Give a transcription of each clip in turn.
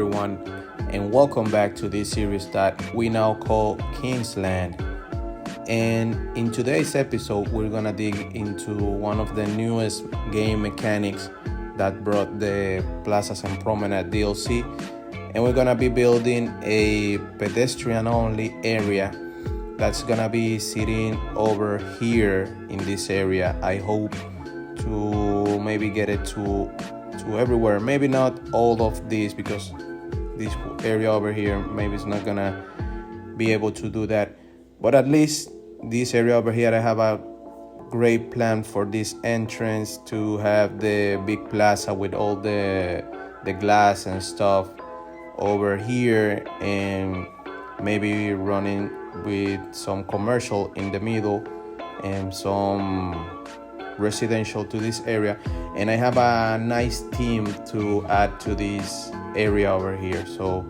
everyone, and welcome back to this series that we now call Kingsland. And in today's episode, we're gonna dig into one of the newest game mechanics that brought the Plazas and Promenades DLC, and we're gonna be building a pedestrian-only area that's gonna be sitting over here in this area. I hope to maybe get it to everywhere. Maybe not all of this, because this area over here maybe it's not gonna be able to do that, but at least this area over here I have a great plan for this entrance to have the big plaza with all the glass and stuff over here, and maybe running with some commercial in the middle and some residential to this area. And I have a nice theme to add to this area over here, so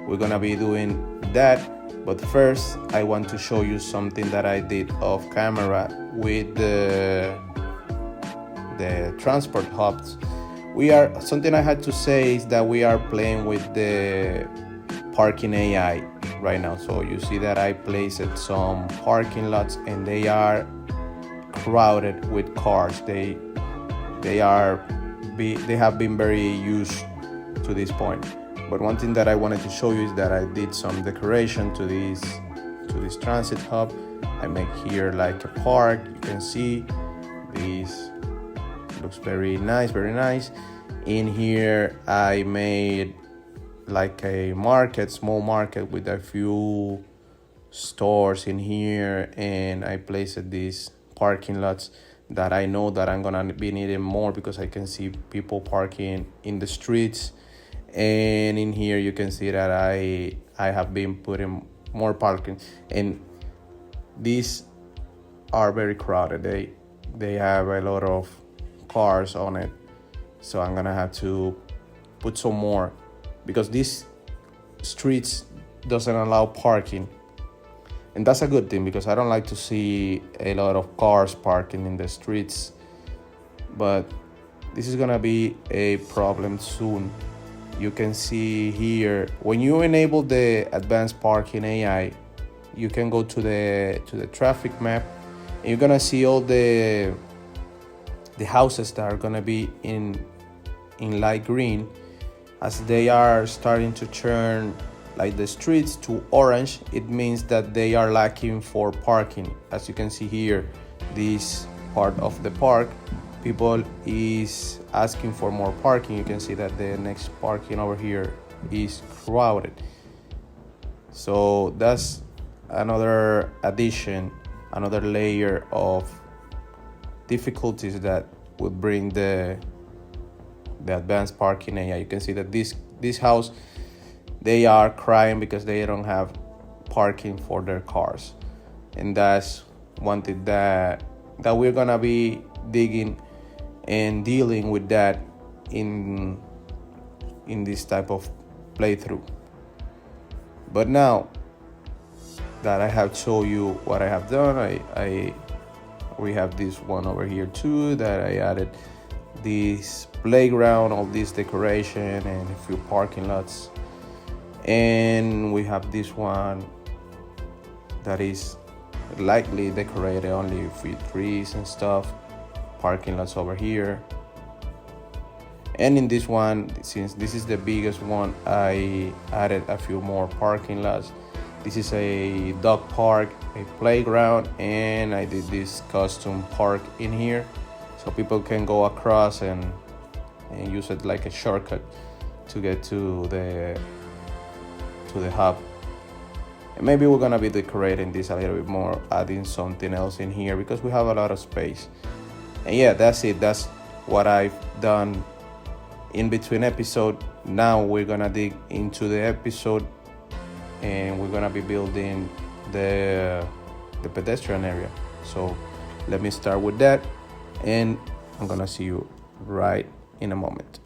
we're gonna be doing that. But first I want to show you something that I did off camera with the transport hubs. Something I had to say is that we are playing with the parking AI right now. So you see that I placed some parking lots and they are crowded with cars. They have been very used to this point. But one thing that I wanted to show you is that I did some decoration to this transit hub. I make here like a park. You can see this looks very nice, very nice. In here I made like a market, small market with a few stores in here, and I placed these parking lots that I know that I'm gonna be needing more because I can see people parking in the streets. And in here you can see that I have been putting more parking, and these are very crowded. They have a lot of cars on it, so I'm gonna have to put some more because these streets doesn't allow parking. And that's a good thing because I don't like to see a lot of cars parking in the streets. But this is gonna be a problem soon. You can see here, when you enable the advanced parking AI, you can go to the traffic map, and you're gonna see all the houses that are gonna be in light green. As they are starting to turn like the streets to orange, it means that they are lacking for parking. As you can see here, this part of the park, people is asking for more parking. You can see that the next parking over here is crowded. So that's another addition, another layer of difficulties that would bring the advanced parking AI. You can see that this house, they are crying because they don't have parking for their cars. And that's one thing that we're gonna be digging and dealing with that in this type of playthrough. But now that I have shown you what I have done, we have this one over here too that I added this playground, all this decoration, and a few parking lots. And we have this one that is lightly decorated, only with trees and stuff. Parking lots over here. And in this one, since this is the biggest one, I added a few more parking lots. This is a dog park, a playground, and I did this custom park in here so people can go across and use it like a shortcut to get to the hub. And maybe we're gonna be decorating this a little bit more, adding something else in here because we have a lot of space. And yeah, that's it. That's what I've done in between episode. Now we're gonna dig into the episode, and we're gonna be building the pedestrian area. So let me start with that, and I'm gonna see you right in a moment.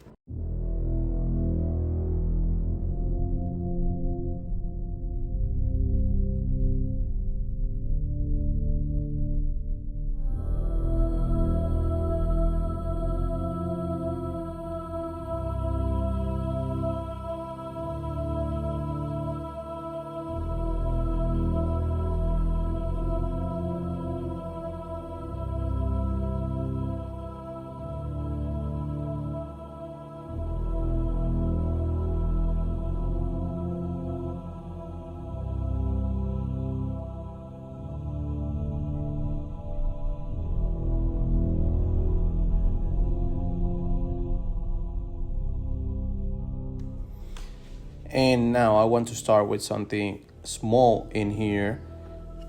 And now I want to start with something small in here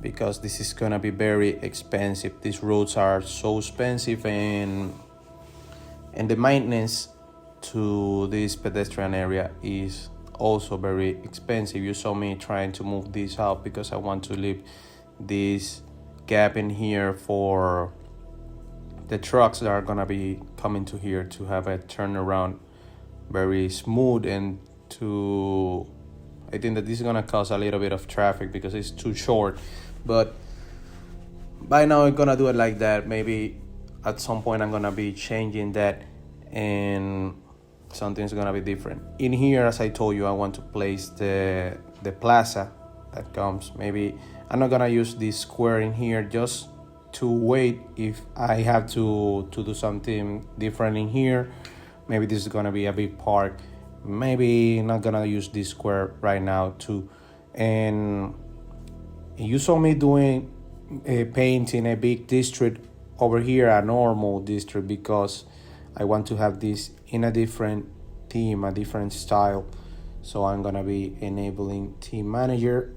because this is gonna be very expensive. These roads are so expensive, and the maintenance to this pedestrian area is also very expensive. You saw me trying to move this out because I want to leave this gap in here for the trucks that are gonna be coming to here to have a turnaround very smooth, and I think that this is gonna cause a little bit of traffic because it's too short, but by now I'm gonna do it like that. Maybe at some point I'm gonna be changing that and something's gonna be different. In here, as I told you, I want to place the plaza that comes. Maybe I'm not gonna use this square in here just to wait if I have to do something different in here. Maybe this is gonna be a big park. Maybe not gonna use this square right now too. And you saw me doing painting a big district over here, a normal district, because I want to have this in a different theme, a different style. So I'm gonna be enabling team manager,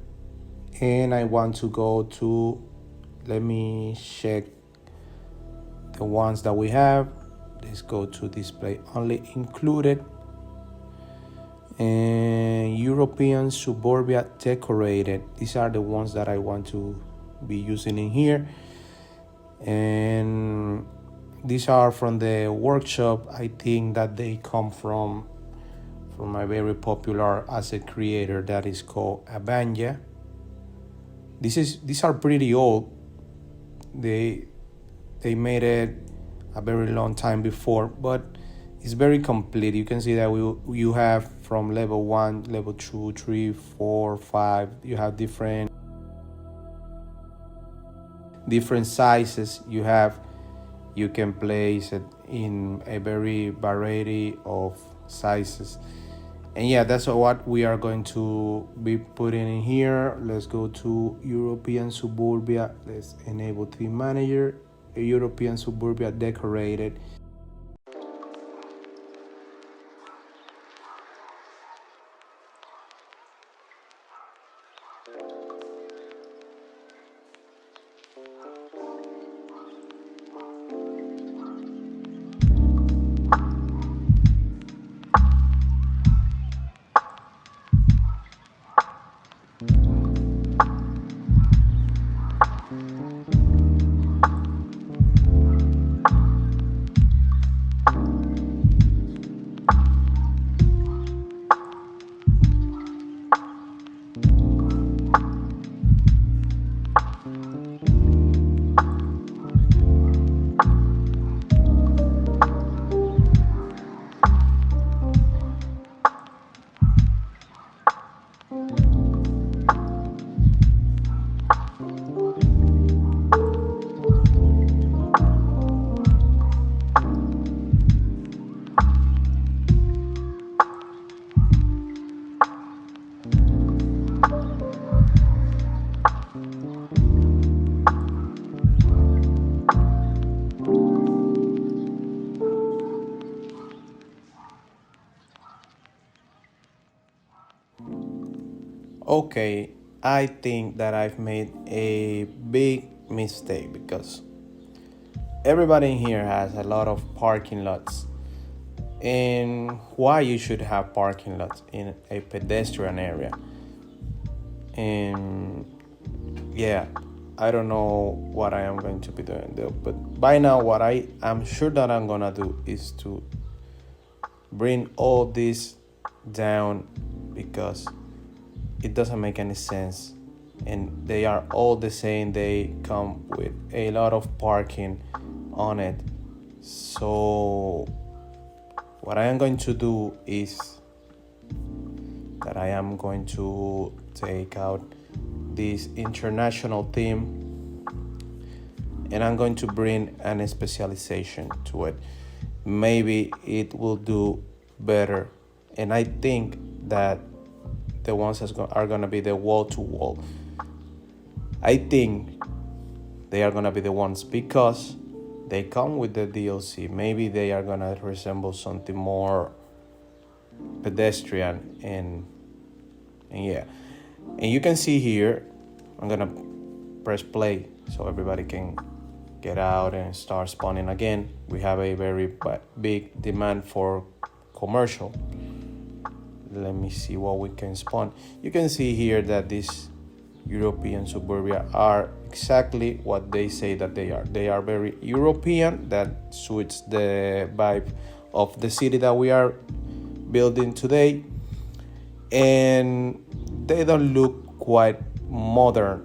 and I want to go to, let me check the ones that we have. Let's go to display only included, and European suburbia decorated. These are the ones that I want to be using in here, and these are from the workshop. I think that they come from a very popular asset creator that is called Abanja. These are pretty old. They made it a very long time before, but it's very complete. You can see that you have from level 1, level 2, 3, 4, 5. You have different sizes. You can place it in a very variety of sizes. And yeah, that's what we are going to be putting in here. Let's go to European suburbia. Let's enable theme manager. European suburbia decorated. Okay, I think that I've made a big mistake because everybody in here has a lot of parking lots. And why you should have parking lots in a pedestrian area? And yeah, I don't know what I am going to be doing though, but by now what I am sure that I'm gonna do is to bring all this down because it doesn't make any sense, and they are all the same. They come with a lot of parking on it. So what I am going to do is that I am going to take out this international theme, and I'm going to bring an specialization to it. Maybe it will do better, and I think that the ones that are going to be the wall-to-wall, I think they are going to be the ones because they come with the DLC. Maybe they are going to resemble something more pedestrian, and And yeah, and you can see here, I'm gonna press play so everybody can get out and start spawning again. We have a very big demand for commercial. Let me see what we can spawn. You can see here that these European suburbia are exactly what they say that they are. They are very European. That suits the vibe of the city that we are building today. And they don't look quite modern.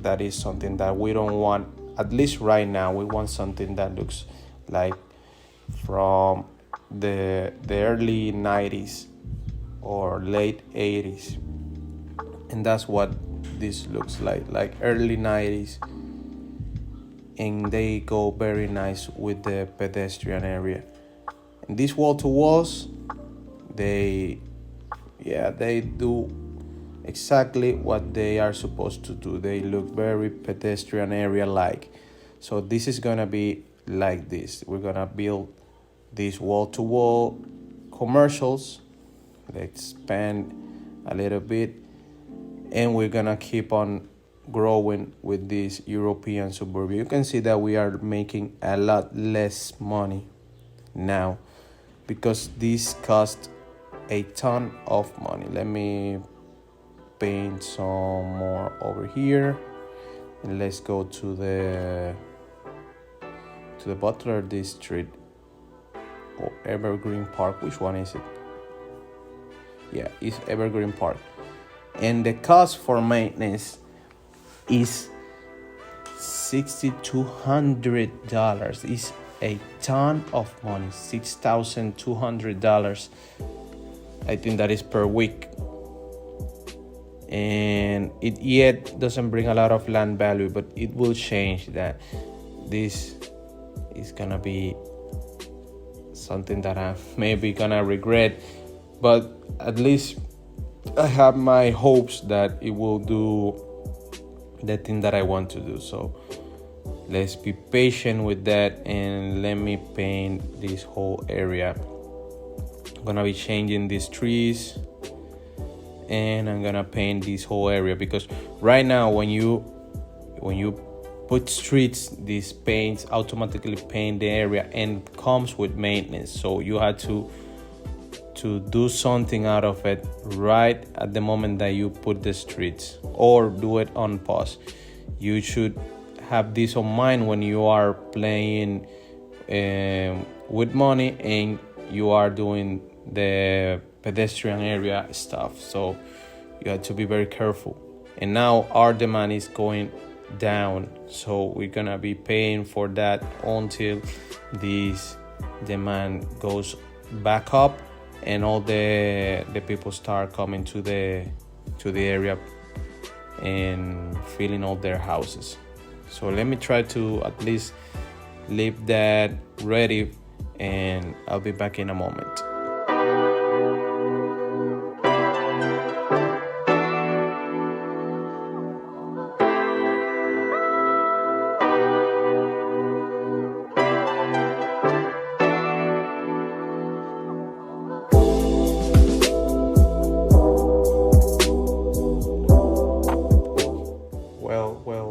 That is something that we don't want, at least right now. We want something that looks like from the early 90s or late 80s. And that's what this looks like early 90s. And they go very nice with the pedestrian area. And these wall-to-walls, they do exactly what they are supposed to do. They look very pedestrian area like. So this is gonna be like this. We're gonna build these wall-to-wall commercials. Let's expand a little bit, and we're gonna keep on growing with this European suburbia. You can see that we are making a lot less money now because this cost a ton of money. Let me paint some more over here, and let's go to the Butler District or Evergreen Park. Which one is it? Yeah, it's Evergreen Park. And the cost for maintenance is $6,200. It's a ton of money. $6,200. I think that is per week. And it yet doesn't bring a lot of land value, but it will change that. This is gonna be something that I'm maybe gonna regret, but at least I have my hopes that it will do the thing that I want to do. So let's be patient with that, and let me paint this whole area. I'm gonna be changing these trees, and I'm gonna paint this whole area, because right now when you put streets, these paints automatically paint the area and comes with maintenance. So you had to do something out of it right at the moment that you put the streets, or do it on pause. You should have this on mind when you are playing with money and you are doing the pedestrian area stuff. So you have to be very careful. And now our demand is going down, so we're gonna be paying for that until this demand goes back up and all the people start coming to the area and filling all their houses. So let me try to at least leave that ready, and I'll be back in a moment.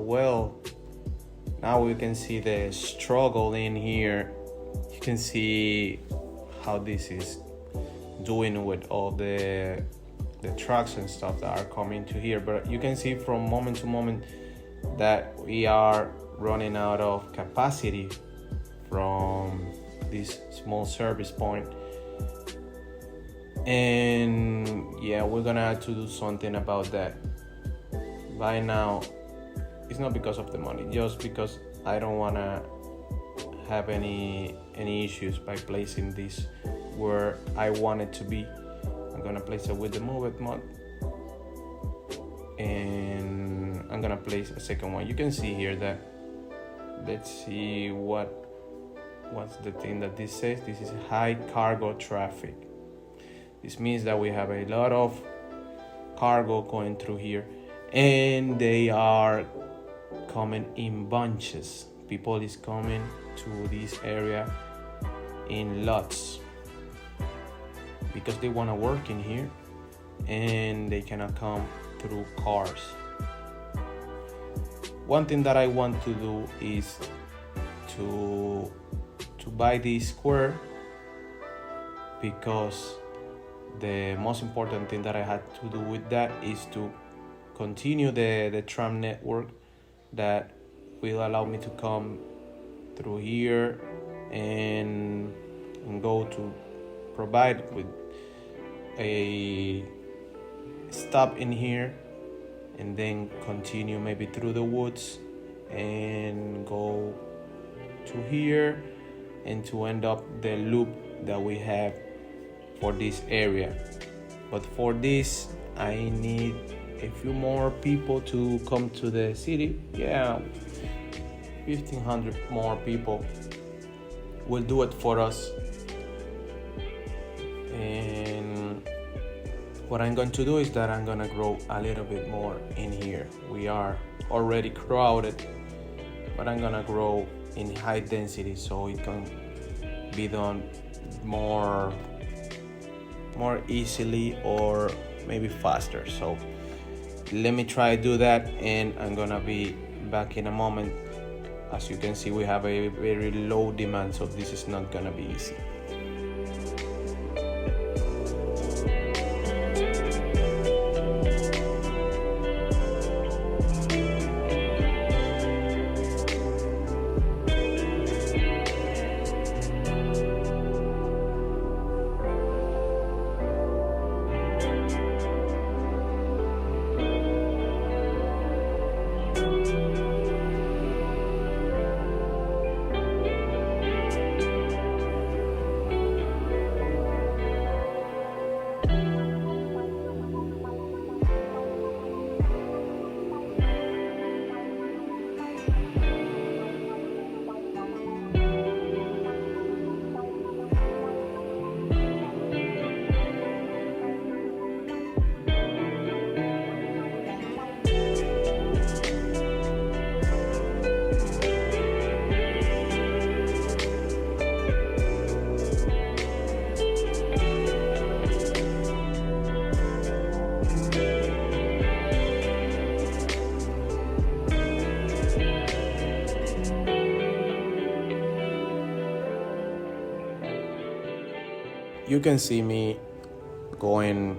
Well, now we can see the struggle in here. You can see how this is doing with all the trucks and stuff that are coming to here. But you can see from moment to moment that we are running out of capacity from this small service point. And yeah, we're gonna have to do something about that. By now, it's not because of the money, just because I don't wanna have any issues by placing this where I want it to be. I'm gonna place it with the Move It mod, and I'm gonna place a second one. You can see here that, let's see what's the thing that this says. This is high cargo traffic. This means that we have a lot of cargo going through here, and they are coming in bunches. People is coming to this area in lots because they want to work in here. and they cannot come through cars. One thing that I want to do is to buy this square, because the most important thing that I had to do with that is to continue the tram network that will allow me to come through here and go to provide with a stop in here, and then continue maybe through the woods and go to here, and to end up the loop that we have for this area. But for this, I need a few more people to come to the city. 1,500 more people will do it for us. And what I'm going to do is that I'm gonna grow a little bit more in here. We are already crowded, but I'm gonna grow in high density so it can be done more easily or maybe faster. So let me try to do that, and I'm gonna be back in a moment. As you can see, we have a very low demand, so this is not gonna be easy. You can see me going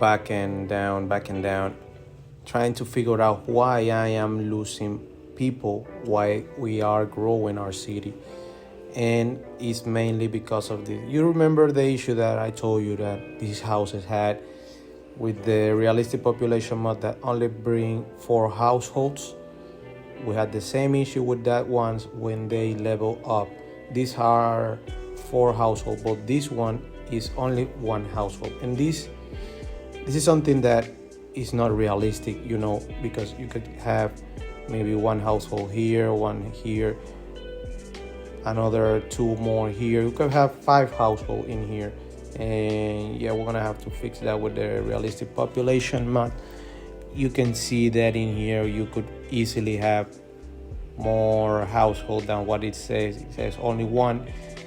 back and down, trying to figure out why I am losing people, why we are growing our city. And it's mainly because of this. You remember the issue that I told you that these houses had with the realistic population mod that only bring 4 households? We had the same issue with that ones when they level up. These are 4 households, but this one is only 1 household, and this is something that is not realistic, because you could have maybe 1 household here, 1 here, another 2 more here. You could have 5 households in here, and we're gonna have to fix that with the realistic population mod. You can see that in here you could easily have more household than what it says. It says only 1.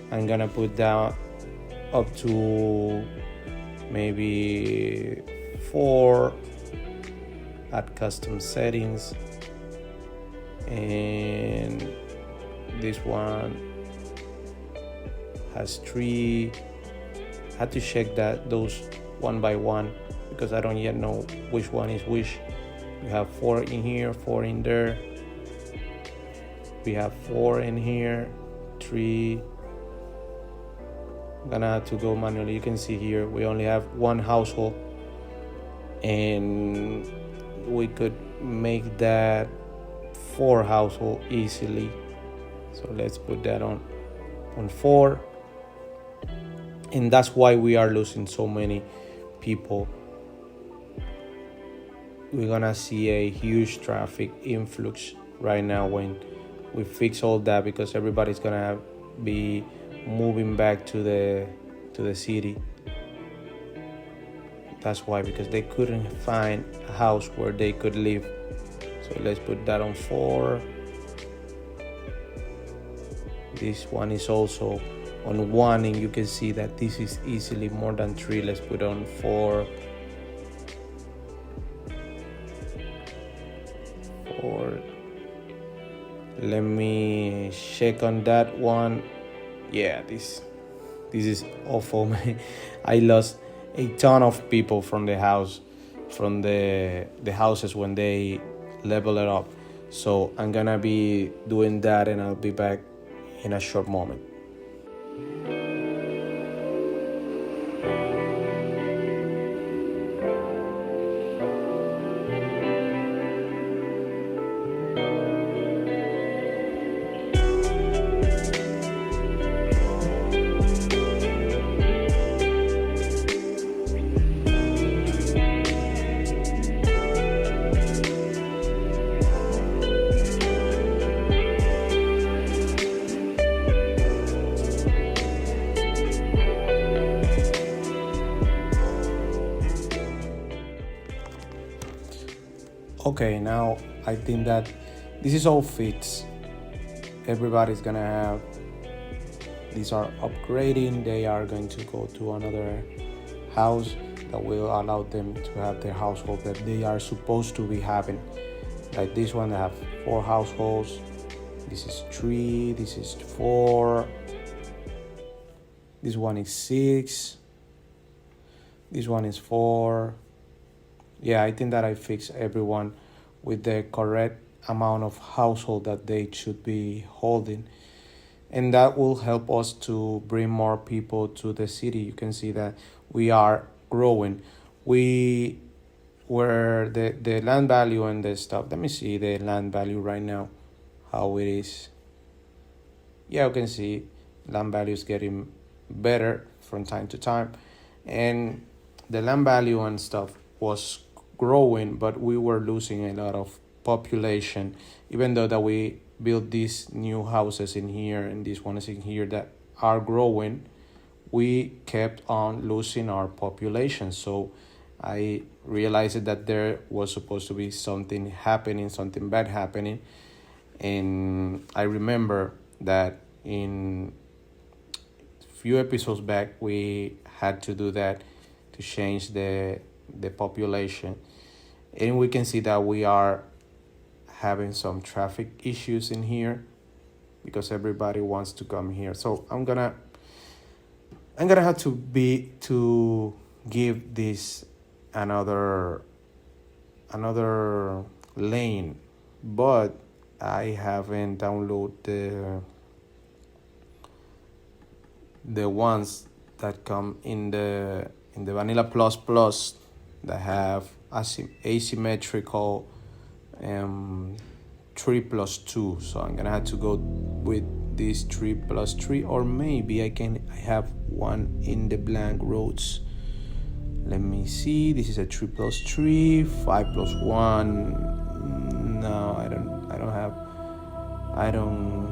I'm gonna put down up to maybe 4 at custom settings, and this one has 3. I had to check those one by one because I don't yet know which one is which. We have 4 in here, 4 in there. We have 4 in here, 3. I'm gonna have to go manually. You can see here we only have 1 household, and we could make that 4 household easily. So let's put that on 4, and that's why we are losing so many people. We're gonna see a huge traffic influx right now when we fix all that, because everybody's gonna be moving back to the city. That's why, because they couldn't find a house where they could live. So let's put that on 4. This one is also on 1, and you can see that this is easily more than 3. Let's put on 4. Or let me check on that one. Yeah, this is awful, man. I lost a ton of people from the house, from the houses when they level it up. So I'm gonna be doing that, and I'll be back in a short moment. Okay, now I think that this is all fits. Everybody's gonna have, these are upgrading. They are going to go to another house that will allow them to have their household that they are supposed to be having. Like this one, they have 4 households. This is 3, this is 4, this one is 6, this one is 4. Yeah, I think that I fixed everyone with the correct amount of household that they should be holding. And that will help us to bring more people to the city. You can see that we are growing. We were the land value and the stuff. Let me see the land value right now, how it is. Yeah, you can see land value is getting better from time to time. And the land value and stuff was growing, but we were losing a lot of population, even though that we built these new houses in here and these ones in here that are growing, we kept on losing our population. So I realized that there was supposed to be something happening, something bad happening. And I remember that in few episodes back we had to do that to change the population. And we can see that we are having some traffic issues in here because everybody wants to come here. So I'm gonna have to give this another lane, but I haven't downloaded the ones that come in the Vanilla Plus Plus that have asymmetrical 3+2. So I'm gonna have to go with this 3+3, or maybe I have one in the blank roads. Let me see. This is a 3+3, 5+1. No, I don't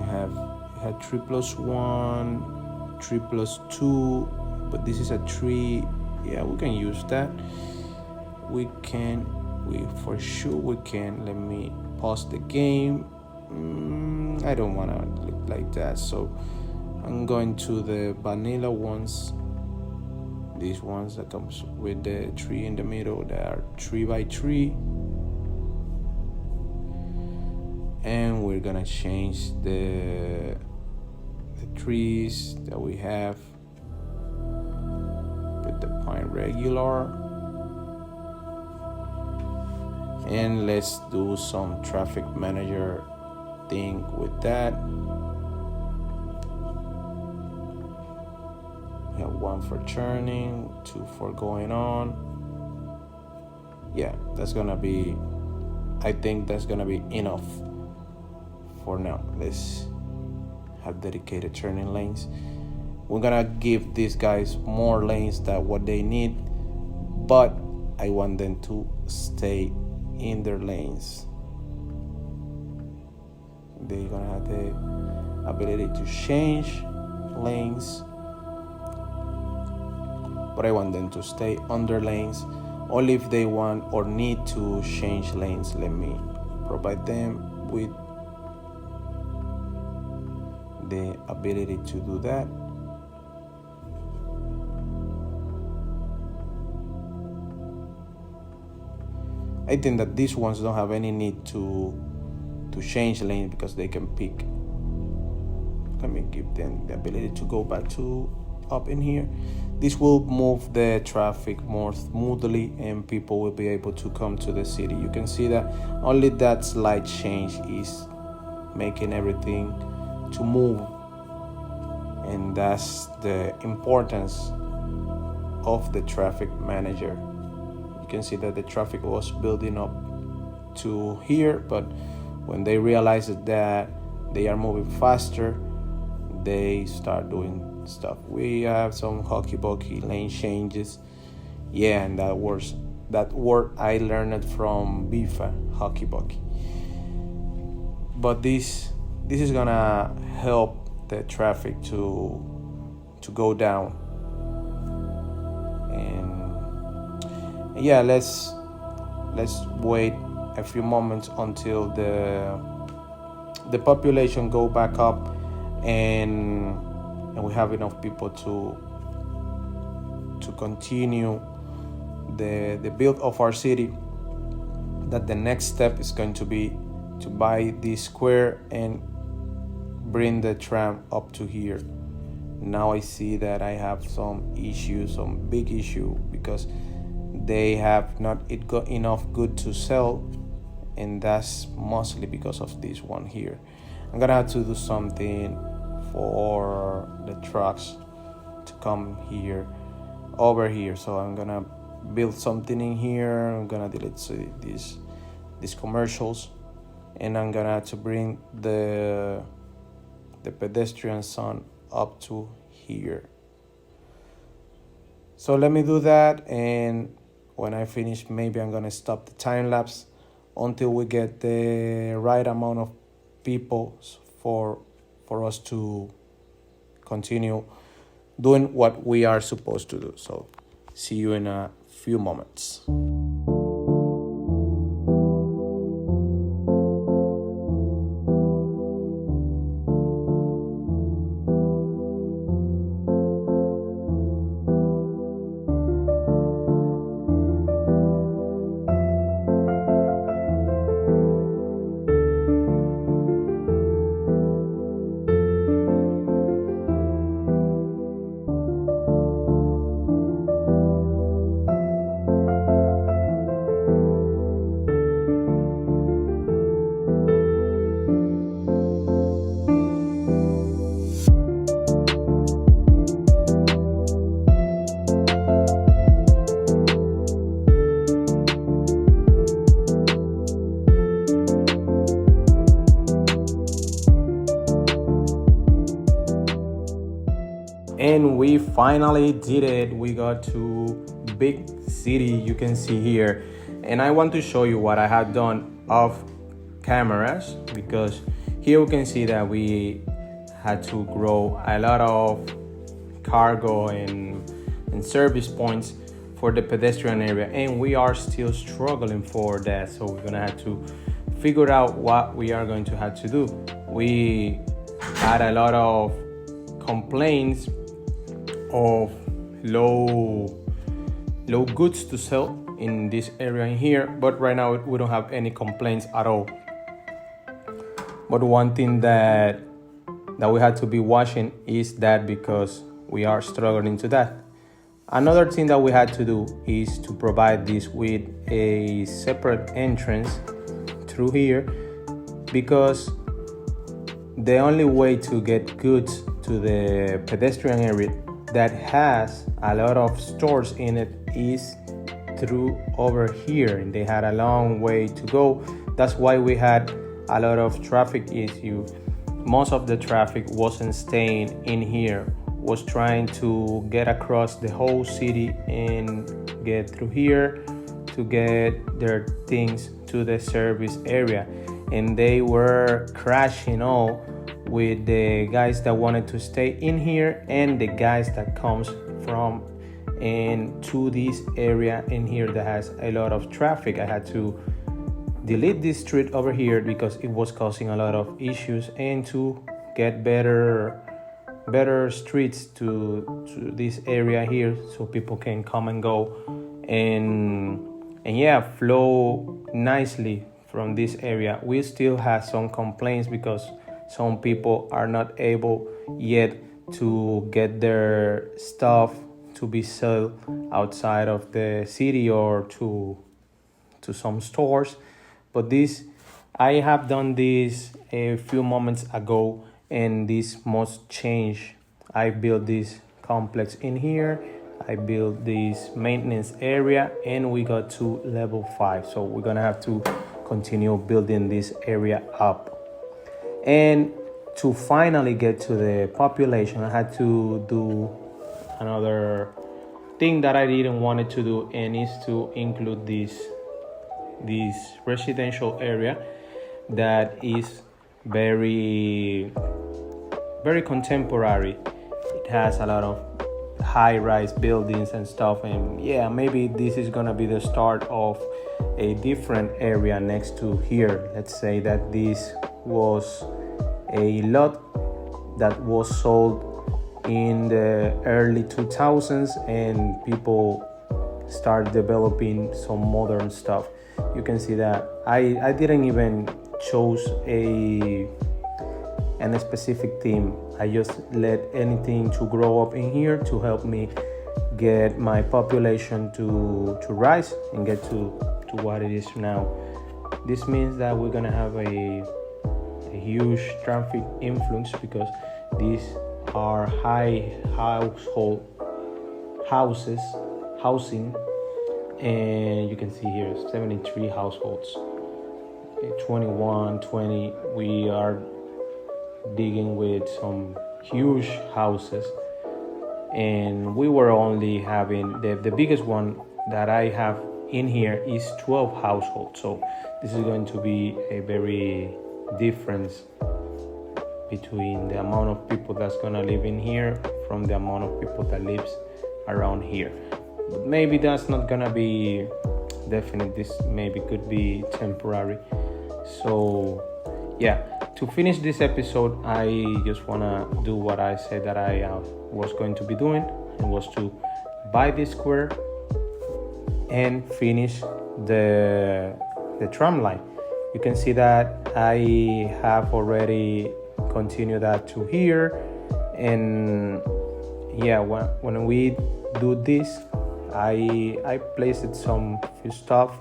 have a 3+1, 3+2, but this is a 3. Yeah, we can use that. We for sure we can. Let me pause the game. I don't want to look like that, so I'm going to the vanilla ones. These ones that comes with the 3 in the middle, they are 3x3, and we're gonna change the trees that we have with the pine regular. And let's do some traffic manager thing with that. We have 1 for turning, 2 for going on. Yeah, that's gonna be, I think that's gonna be enough for now. Let's have dedicated turning lanes. We're gonna give these guys more lanes than what they need, but I want them to stay in their lanes. They're gonna have the ability to change lanes, but I want them to stay on their lanes. Only if they want or need to change lanes, let me provide them with the ability to do that. I think that these ones don't have any need to change lane because they can pick. Let me give them the ability to go back to up in here. This will move the traffic more smoothly and people will be able to come to the city. You can see that only that slight change is making everything to move, and that's the importance of the traffic manager. You can see that the traffic was building up to here, but when they realized that they are moving faster, they start doing stuff. We have some hockey-pokey lane changes. Yeah, and that word I learned from Bifa, hockey-pokey. But this is gonna help the traffic to go down. And yeah, let's wait a few moments until the population go back up and we have enough people to continue the build of our city. That the next step is going to be to buy this square and bring the tram up to here. Now I see that I have some big issue, because they have not got enough good to sell, and that's mostly because of this one here. I'm gonna have to do something for the trucks to come over here. So I'm gonna build something in here. I'm gonna delete these commercials, and I'm gonna have to bring the pedestrian zone up to here. So let me do that, and when I finish, maybe I'm gonna stop the time lapse until we get the right amount of people for us to continue doing what we are supposed to do. So see you in a few moments. And we finally did it. We got to big city, you can see here. And I want to show you what I have done off cameras, because here we can see that we had to grow a lot of cargo and service points for the pedestrian area, and we are still struggling for that. So we're gonna have to figure out what we are going to have to do. We had a lot of complaints of low goods to sell in this area in here, but right now we don't have any complaints at all. But one thing that we had to be watching is that, because we are struggling to that. Another thing that we had to do is to provide this with a separate entrance through here, because the only way to get goods to the pedestrian area that has a lot of stores in it is through over here, and they had a long way to go. That's why we had a lot of traffic issue. Most of the traffic wasn't staying in here, was trying to get across the whole city and get through here to get their things to the service area, and they were crashing all with the guys that wanted to stay in here and the guys that comes from and to this area in here that has a lot of traffic. I had to delete this street over here because it was causing a lot of issues, and to get better streets to this area here so people can come and go and and yeah, flow nicely from this area. We still have some complaints because some people are not able yet to get their stuff to be sold outside of the city or to some stores. But this, I have done this a few moments ago, and this must change. I built this complex in here, I built this maintenance area, and we got to level 5. So we're gonna have to continue building this area up. And to finally get to the population, I had to do another thing that I didn't want it to do, and is to include this residential area that is very contemporary. It has a lot of high-rise buildings and stuff, and yeah, maybe this is gonna be the start of a different area next to here. Let's say that this was a lot that was sold in the early 2000s, and people start developing some modern stuff. You can see that I didn't even choose a specific theme. I just let anything to grow up in here to help me get my population to rise and get to what it is now. This means that we're gonna have a huge traffic influx, because these are high housing, and you can see here 73 households, 21, 20. We are digging with some huge houses, and we were only having the biggest one that I have in here is 12 households. So this is going to be a very difference between the amount of people that's gonna live in here from the amount of people that lives around here. But maybe that's not gonna be definite. This maybe could be temporary. So yeah, to finish this episode, I just wanna do what I said that I was going to be doing, and was to buy this square and finish the tram line. You can see that I have already continued that to here, and yeah, when we do this, I placed some few stuff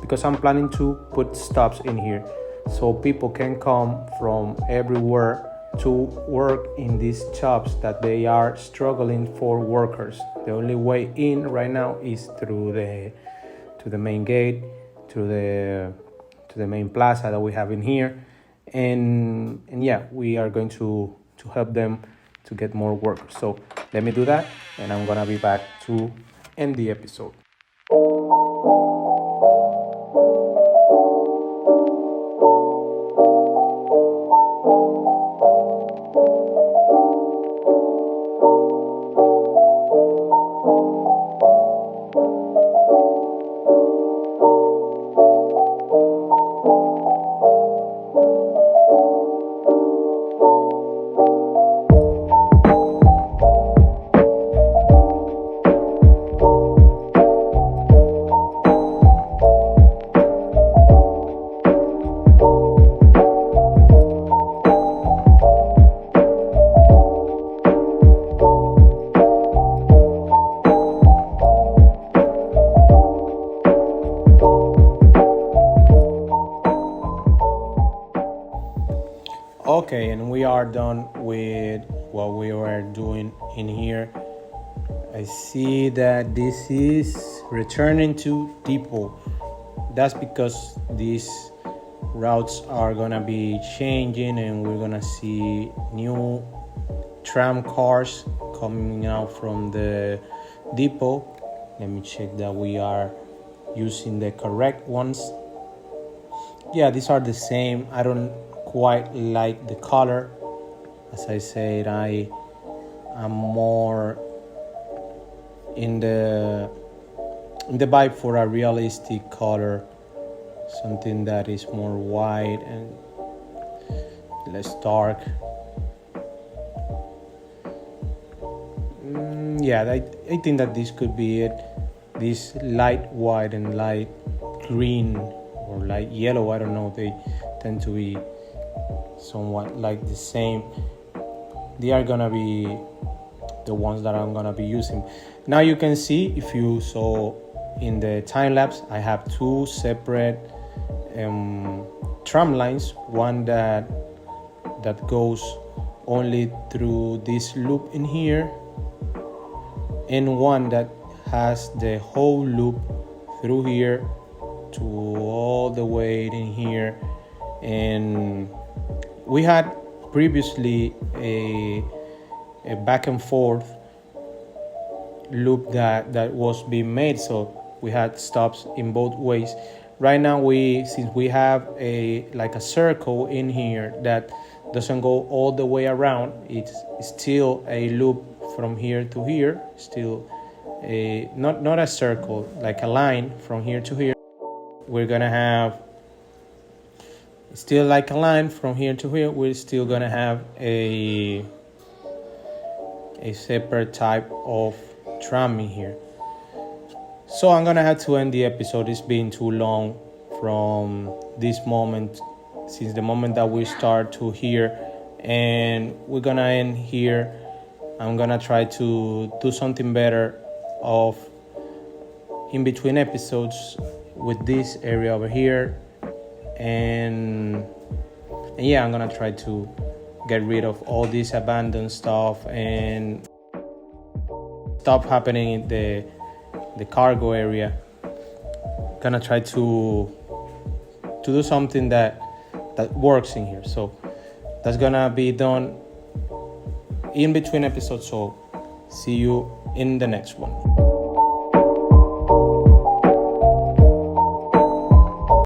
because I'm planning to put stops in here so people can come from everywhere to work in these shops that they are struggling for workers. The only way in right now is through the main gate, to the main plaza that we have in here, and yeah, we are going to help them to get more workers. So let me do that, and I'm gonna be back to end the episode. Okay, and we are done with what we were doing in here. I see that this is returning to depot. That's because these routes are gonna be changing, and we're gonna see new tram cars coming out from the depot. Let me check that we are using the correct ones. Yeah, these are the same. I don't quite like the color. As I said, I am more in the vibe for a realistic color, something that is more white and less dark. Yeah, I think that this could be it. This light white and light green or light yellow, I don't know, they tend to be somewhat like the same. They are gonna be the ones that I'm gonna be using. Now you can see, if you saw in the time lapse, I have two separate tram lines, one that goes only through this loop in here, and one that has the whole loop through here to all the way in here. And we had previously a back and forth loop that was being made, so we had stops in both ways. Right now, since we have a circle in here that doesn't go all the way around, it's still a loop from here to here, still a not a circle, like a line from here to here. We're gonna have still like a line from here to here. We're still gonna have a separate type of tram in here. So I'm gonna have to end the episode. It's been too long from this moment, since the moment that we start to here, and we're gonna end here. I'm gonna try to do something better of in between episodes with this area over here, and yeah, I'm gonna try to get rid of all this abandoned stuff and stop happening in the cargo area. Gonna try to do something that works in here. So that's gonna be done in between episodes. So see you in the next one.